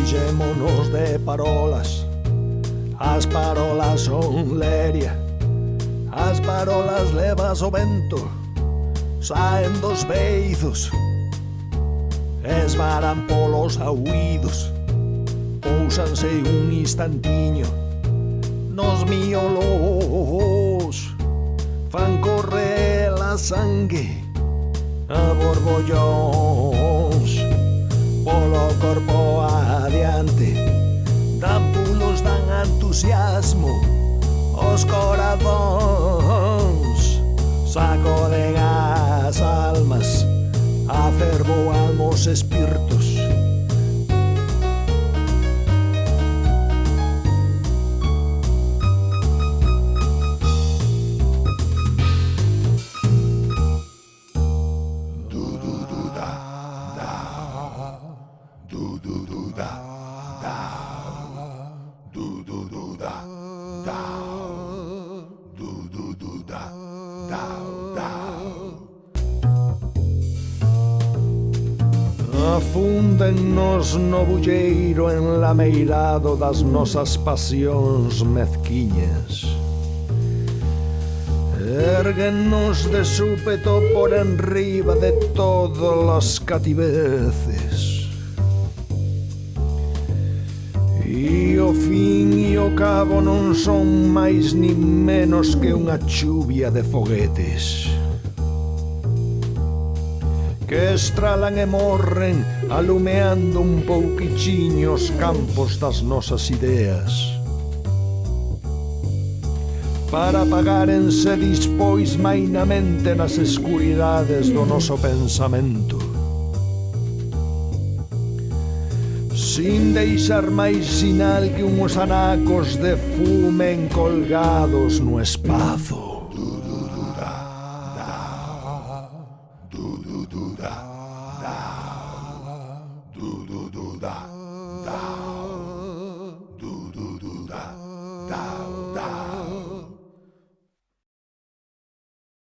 Enchémonos de parolas, as parolas son leria, as parolas levas o vento, saen dos beizos, esvaran polos ahuidos, pousanse un instantiño nos miolos, fan correr a sangue a borbollóns polo corpo adiante, dan pulos, dan entusiasmo os corazóns, sacoden as almas, afervoan os espíritos. Afúndennos no bulleiro enlameirado das nosas pasións mezquiñas. Érguennos de súpeto por enriba de todas as cativeces. E o fin e o cabo non son máis ni menos que unha chuvia de foguetes que estralan e morren alumeando un pouquichiño os campos das nosas ideas, para apagárense dispois mainamente nas escuridades do noso pensamento, sin deixar máis sinal que unhos anacos de fume encolgados no espazo.